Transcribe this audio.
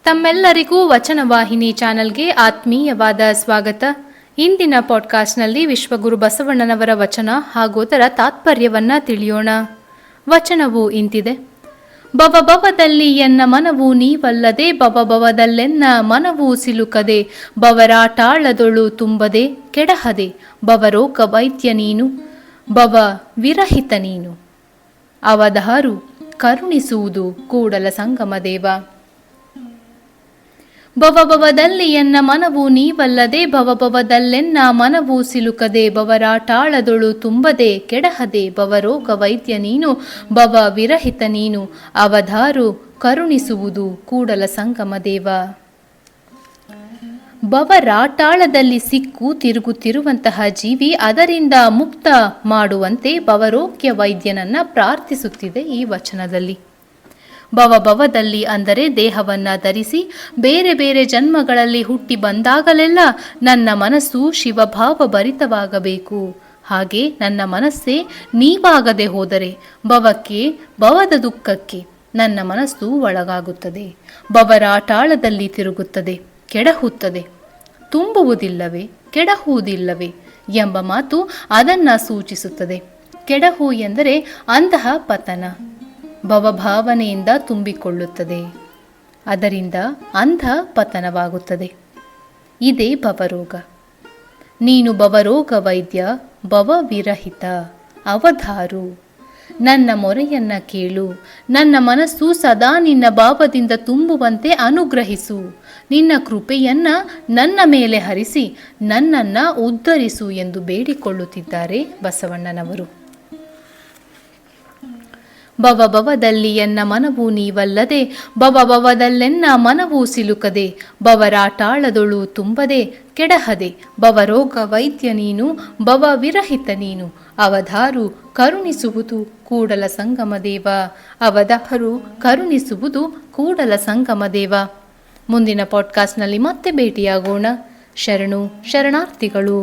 ತಮ್ಮೆಲ್ಲರಿಗೂ ವಚನವಾಹಿನಿ ಚಾನೆಲ್ಗೆ ಆತ್ಮೀಯವಾದ ಸ್ವಾಗತ. ಇಂದಿನ ಪಾಡ್ಕಾಸ್ಟ್ನಲ್ಲಿ ವಿಶ್ವಗುರು ಬಸವಣ್ಣನವರ ವಚನ ಹಾಗೂ ಅದರ ತಾತ್ಪರ್ಯವನ್ನ ತಿಳಿಯೋಣ. ವಚನವು ಇಂತಿದೆ: ಭವಭವದಲ್ಲಿ ಎನ್ನ ಮನವು ನೀವಲ್ಲದೆ, ಭವಭವದಲ್ಲೆನ್ನ ಮನವು ಸಿಲುಕದೆ, ಭವರಾಟಾಳದೊಳು ತುಂಬದೆ ಕೆಡಹದೆ, ಭವರೋಗ ವೈದ್ಯ ನೀನು, ಭವ ವಿರಹಿತ ನೀನು, ಅವಧಾರು ಕರುಣಿಸುವುದು ಕೂಡಲ ಸಂಗಮ ದೇವ. ಭವಭವದಲ್ಲಿ ಎನ್ನ ಮನವು ನೀವಲ್ಲದೆ, ಭವಭವದಲ್ಲೆನ್ನ ಮನವು ಸಿಲುಕದೆ, ಭವರಾಟಾಳದೊಳು ತುಂಬದೆ ಕೆಡಹದೆ, ಭವರೋಗ ವೈದ್ಯ ನೀನು, ಭವ ವಿರಹಿತ ನೀನು, ಅವಧಾರು ಕರುಣಿಸುವುದು ಕೂಡಲ ಸಂಗಮ ದೇವ. ಭವರಾಟಾಳದಲ್ಲಿ ಸಿಕ್ಕು ತಿರುಗುತ್ತಿರುವಂತಹ ಜೀವಿ ಅದರಿಂದ ಮುಕ್ತ ಮಾಡುವಂತೆ ಭವರೋಗ್ಯ ವೈದ್ಯನನ್ನ ಪ್ರಾರ್ಥಿಸುತ್ತಿದೆ ಈ ವಚನದಲ್ಲಿ. ಭವಭವದಲ್ಲಿ ಅಂದರೆ ದೇಹವನ್ನ ಧರಿಸಿ ಬೇರೆ ಬೇರೆ ಜನ್ಮಗಳಲ್ಲಿ ಹುಟ್ಟಿ ಬಂದಾಗಲೆಲ್ಲ ನನ್ನ ಮನಸ್ಸು ಶಿವಭಾವ ಭರಿತವಾಗಬೇಕು. ಹಾಗೆ ನನ್ನ ಮನಸ್ಸೇ ನೀವಾಗದೆ ಹೋದರೆ ಭವಕ್ಕೆ, ಭವದ ದುಃಖಕ್ಕೆ ನನ್ನ ಮನಸ್ಸು ಒಳಗಾಗುತ್ತದೆ. ಭವರಾಟಾಳದಲ್ಲಿ ತಿರುಗುತ್ತದೆ, ಕೆಡಹುತ್ತದೆ, ತುಂಬುವುದಿಲ್ಲವೇ ಕೆಡಹುವುದಿಲ್ಲವೇ ಎಂಬ ಮಾತು ಅದನ್ನ ಸೂಚಿಸುತ್ತದೆ. ಕೆಡಹು ಎಂದರೆ ಅಂತಹ ಪತನ, ಭವಭಾವನೆಯಿಂದ ತುಂಬಿಕೊಳ್ಳುತ್ತದೆ, ಅದರಿಂದ ಅಂಧ ಪತನವಾಗುತ್ತದೆ. ಇದೇ ಭವರೋಗ. ನೀನು ಭವರೋಗ ವೈದ್ಯ, ಭವ ವಿರಹಿತ, ಅವಧಾರು. ನನ್ನ ಮೊರೆಯನ್ನ ಕೇಳು, ನನ್ನ ಮನಸ್ಸು ಸದಾ ನಿನ್ನ ಭಾವದಿಂದ ತುಂಬುವಂತೆ ಅನುಗ್ರಹಿಸು, ನಿನ್ನ ಕೃಪೆಯನ್ನ ನನ್ನ ಮೇಲೆ ಹರಿಸಿ ನನ್ನನ್ನ ಉದ್ಧರಿಸು ಎಂದು ಬೇಡಿಕೊಳ್ಳುತ್ತಿದ್ದಾರೆ ಬಸವಣ್ಣನವರು. ಭವಭವದಲ್ಲಿ ಎನ್ನ ಮನವು ನೀವಲ್ಲದೆ, ಭವಭವದಲ್ಲೆನ್ನ ಮನವು ಸಿಲುಕದೆ, ಭವರಾಟಾಳದೊಳು ತುಂಬದೆ ಕೆಡಹದೆ, ಭವರೋಗ ವೈದ್ಯ ನೀನು, ಭವ ವಿರಹಿತ ನೀನು, ಅವಧಾರು ಕರುಣಿಸುವುದು ಕೂಡಲ ಸಂಗಮ ದೇವ. ಅವಧಾರು ಕರುಣಿಸುವುದು ಕೂಡಲ ಸಂಗಮ ದೇವ. ಮುಂದಿನ ಪಾಡ್ಕಾಸ್ಟ್ನಲ್ಲಿ ಮತ್ತೆ ಭೇಟಿಯಾಗೋಣ. ಶರಣು ಶರಣಾರ್ಥಿಗಳು.